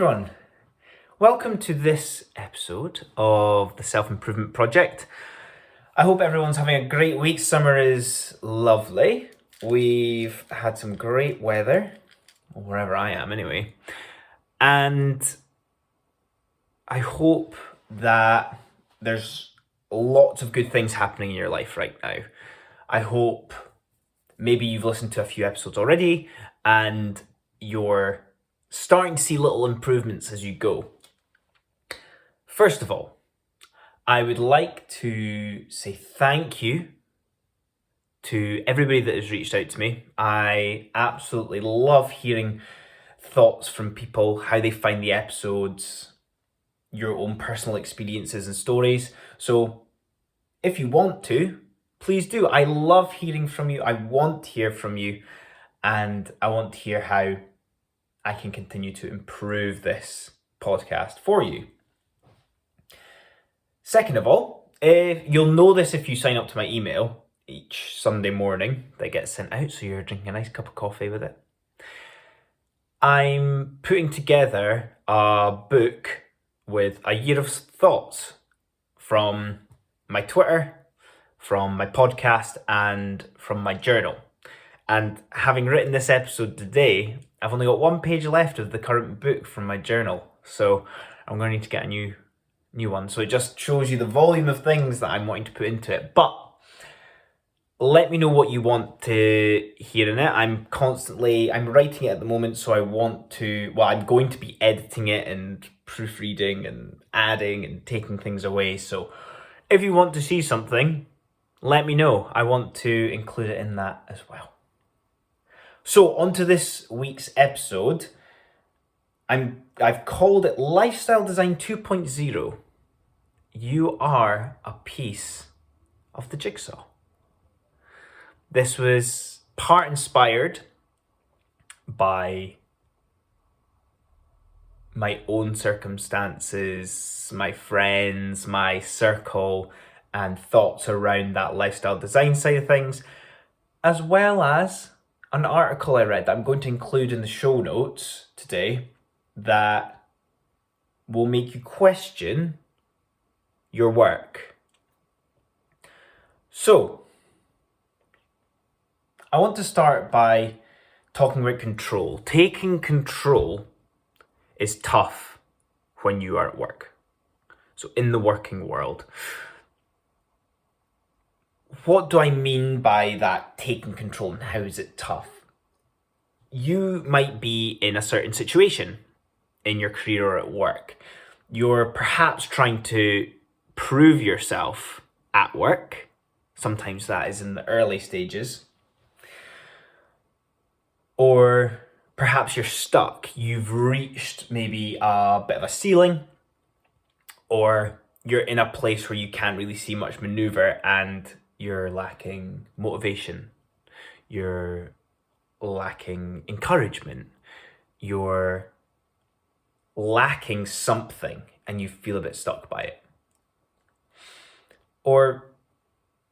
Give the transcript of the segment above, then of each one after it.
everyone, welcome to this episode of the Self-Improvement Project. I hope everyone's having a great week. Summer is lovely. We've had some great weather, wherever I am anyway, and I hope that there's lots of good things happening in your life right now. I hope maybe you've listened to a few episodes already and you're starting to see little improvements as you go. First of all, I would like to say thank you to everybody that has reached out to me. I absolutely love hearing thoughts from people, how they find the episodes, your own personal experiences and stories. So if you want to, please do. I love hearing from you. I want to hear from you, and I want to hear how I can continue to improve this podcast for you. Second of all, you'll know this if you sign up to my email each Sunday morning that gets sent out, so you're drinking a nice cup of coffee with it. I'm putting together a book with a year of thoughts from my Twitter, from my podcast, and from my journal. And having written this episode today, I've only got one page left of the current book from my journal. So I'm going to need to get a new one. So it just shows you the volume of things that I'm wanting to put into it. But let me know what you want to hear in it. I'm writing it at the moment, so I'm going to be editing it and proofreading and adding and taking things away. So if you want to see something, let me know. I want to include it in that as well. So on to this week's episode. I've called it Lifestyle Design 2.0. You are a piece of the jigsaw. This was part inspired by my own circumstances, my friends, my circle, and thoughts around that lifestyle design side of things, as well as an article I read that I'm going to include in the show notes today that will make you question your work. So, I want to start by talking about control. Taking control is tough when you are at work. So in the working world. What do I mean by that, taking control, and how is it tough? You might be in a certain situation in your career or at work. You're perhaps trying to prove yourself at work. Sometimes that is in the early stages. Or perhaps you're stuck. You've reached maybe a bit of a ceiling, or you're in a place where you can't really see much maneuver and you're lacking motivation. You're lacking encouragement. You're lacking something and you feel a bit stuck by it. Or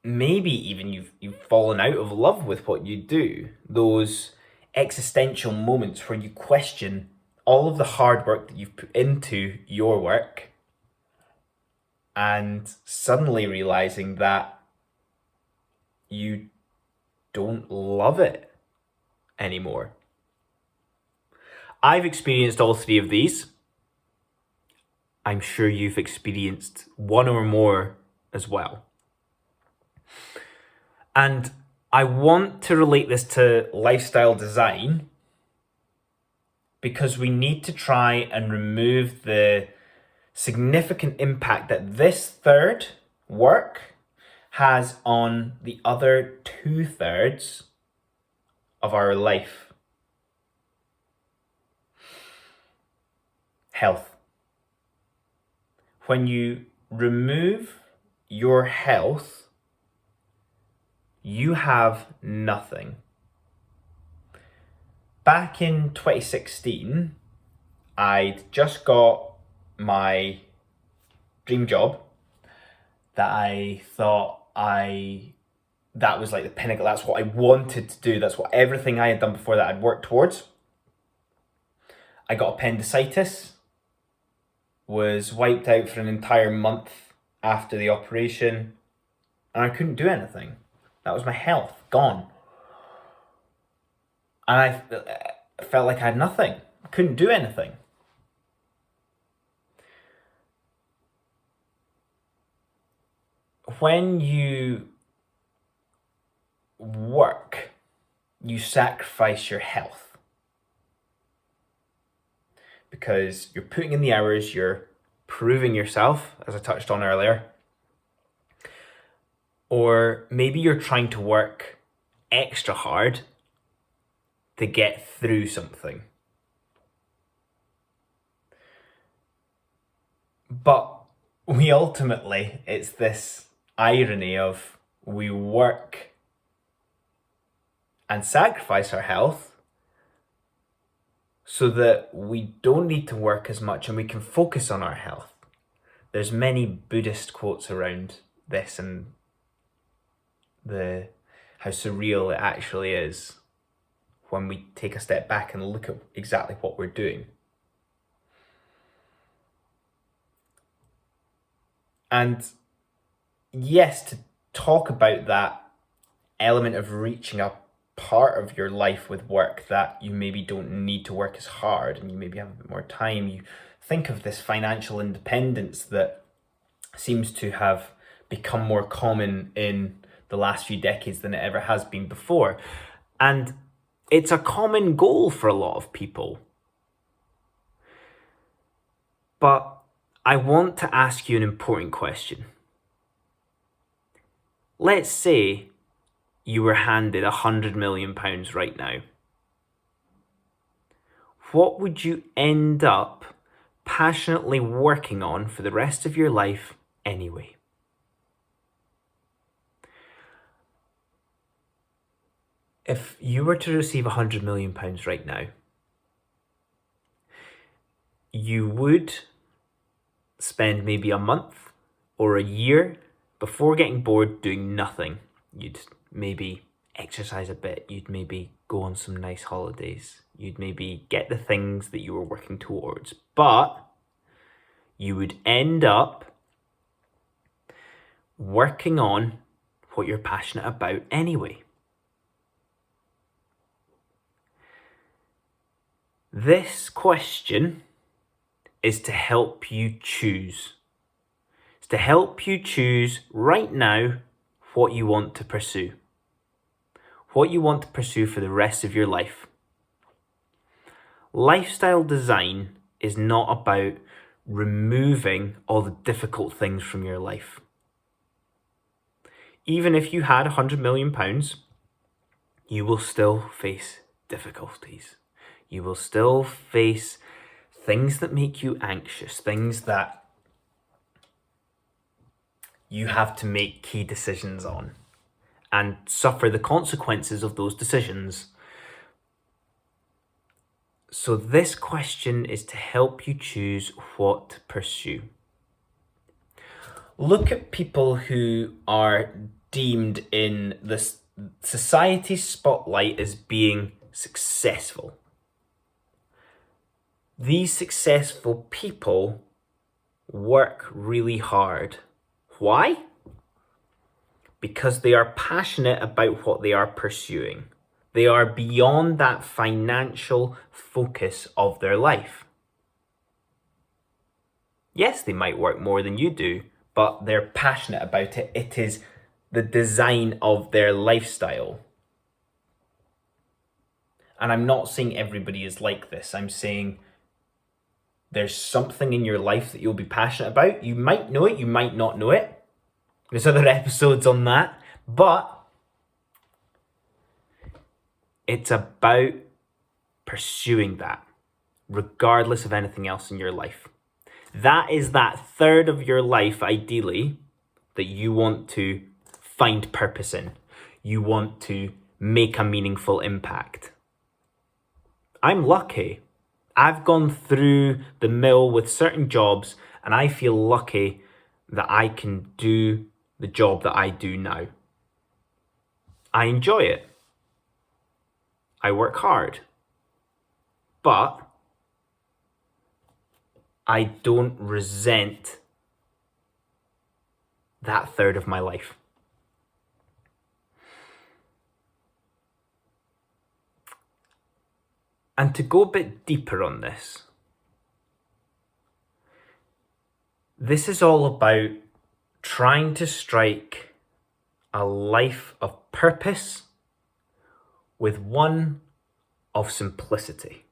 maybe even you've fallen out of love with what you do. Those existential moments where you question all of the hard work that you've put into your work and suddenly realizing that you don't love it anymore. I've experienced all three of these. I'm sure you've experienced one or more as well. And I want to relate this to lifestyle design because we need to try and remove the significant impact that this third, work, has on the other 2/3 of our life. Health. When you remove your health, you have nothing. Back in 2016, I'd just got my dream job that I thought that was like the pinnacle. That's what I wanted to do. That's what everything I had done before that I'd worked towards. I got appendicitis was wiped out for an entire month after the operation, and I couldn't do anything. That was my health, gone. And I felt like I had nothing. I couldn't do anything. When you work, you sacrifice your health. Because you're putting in the hours, you're proving yourself, as I touched on earlier. Or maybe you're trying to work extra hard to get through something. But we ultimately, it's this irony of we work and sacrifice our health so that we don't need to work as much and we can focus on our health. There's many Buddhist quotes around this and how surreal it actually is when we take a step back and look at exactly what we're doing. And yes, to talk about that element of reaching a part of your life with work that you maybe don't need to work as hard and you maybe have a bit more time, you think of this financial independence that seems to have become more common in the last few decades than it ever has been before. And it's a common goal for a lot of people. But I want to ask you an important question. Let's say you were handed £100 million right now. What would you end up passionately working on for the rest of your life anyway? If you were to receive £100 million right now, you would spend maybe a month or a year before getting bored doing nothing. You'd maybe exercise a bit, you'd maybe go on some nice holidays, you'd maybe get the things that you were working towards, but you would end up working on what you're passionate about anyway. This question is to help you choose. It's to help you choose right now what you want to pursue. What you want to pursue for the rest of your life. Lifestyle design is not about removing all the difficult things from your life. Even if you had £100 million, you will still face difficulties. You will still face things that make you anxious, things that you have to make key decisions on and suffer the consequences of those decisions. So this question is to help you choose what to pursue. Look at people who are deemed in this society's spotlight as being successful. These successful people work really hard. Why? Because they are passionate about what they are pursuing. They are beyond that financial focus of their life. Yes, they might work more than you do, but they're passionate about it. It is the design of their lifestyle. And I'm not saying everybody is like this. I'm saying there's something in your life that you'll be passionate about. You might know it, you might not know it. There's other episodes on that, but it's about pursuing that, regardless of anything else in your life. That is that third of your life, ideally, that you want to find purpose in. You want to make a meaningful impact. I'm lucky. I've gone through the mill with certain jobs, and I feel lucky that I can do the job that I do now. I enjoy it. I work hard. But I don't resent that third of my life. And to go a bit deeper on this is all about trying to strike a life of purpose with one of simplicity.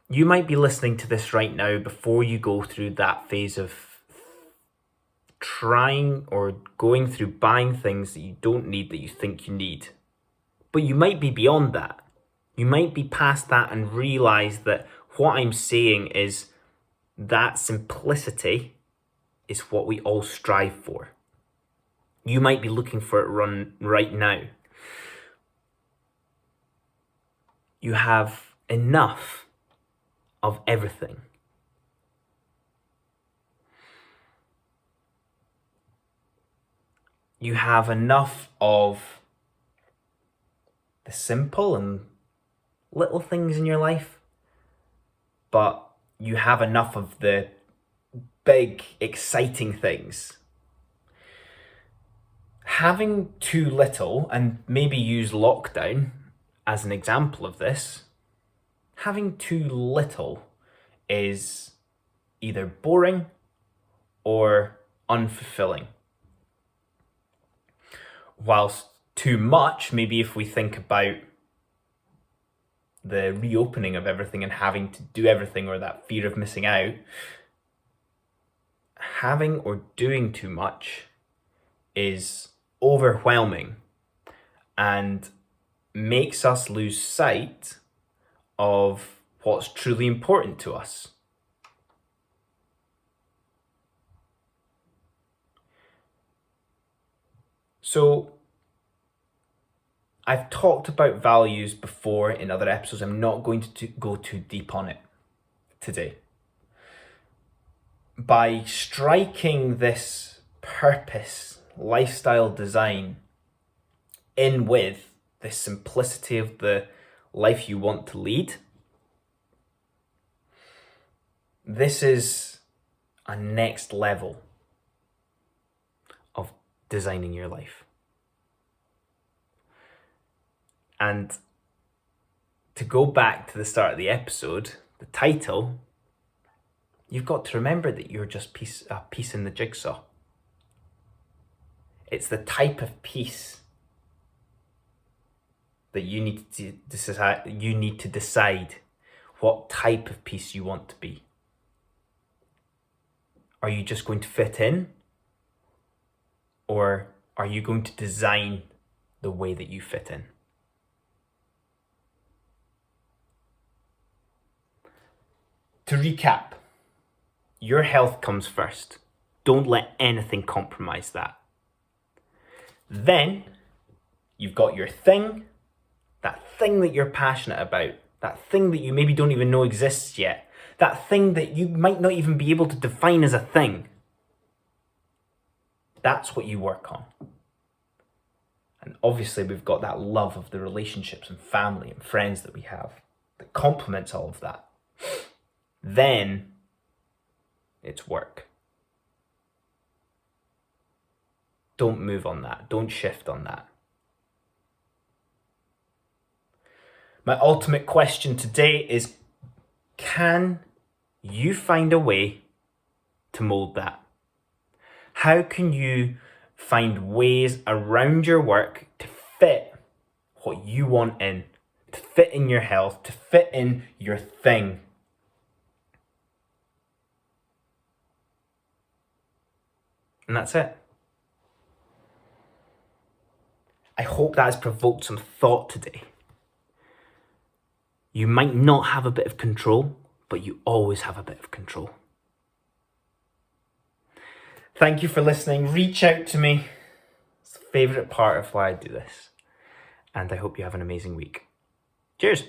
You might be listening to this right now before you go through that phase of trying or going through buying things that you don't need that you think you need. But you might be beyond that. You might be past that and realize that what I'm saying is that simplicity is what we all strive for. You might be looking for it right now. You have enough of everything. You have enough of the simple and little things in your life, but you have enough of the big, exciting things. Having too little, and maybe use lockdown as an example of this, having too little is either boring or unfulfilling. Whilst too much, maybe if we think about the reopening of everything and having to do everything, or that fear of missing out, having or doing too much is overwhelming and makes us lose sight of what's truly important to us. So I've talked about values before in other episodes. I'm not going to go too deep on it today. By striking this purpose, lifestyle design in with the simplicity of the life you want to lead, this is a next level of designing your life. And to go back to the start of the episode, the title, you've got to remember that you're just a piece in the jigsaw. It's the type of piece that you need to decide. You need to decide what type of piece you want to be. Are you just going to fit in, or are you going to design the way that you fit in? To recap, your health comes first. Don't let anything compromise that. Then you've got your thing, that thing that you're passionate about, that thing that you maybe don't even know exists yet, that thing that you might not even be able to define as a thing. That's what you work on. And obviously we've got that love of the relationships and family and friends that we have that complements all of that. Then it's work. Don't move on that. Don't shift on that. My ultimate question today is, can you find a way to mold that? How can you find ways around your work to fit what you want in, to fit in your health, to fit in your thing? And that's it. I hope that has provoked some thought today. You might not have a bit of control, but you always have a bit of control. Thank you for listening. Reach out to me. It's the favourite part of why I do this. And I hope you have an amazing week. Cheers.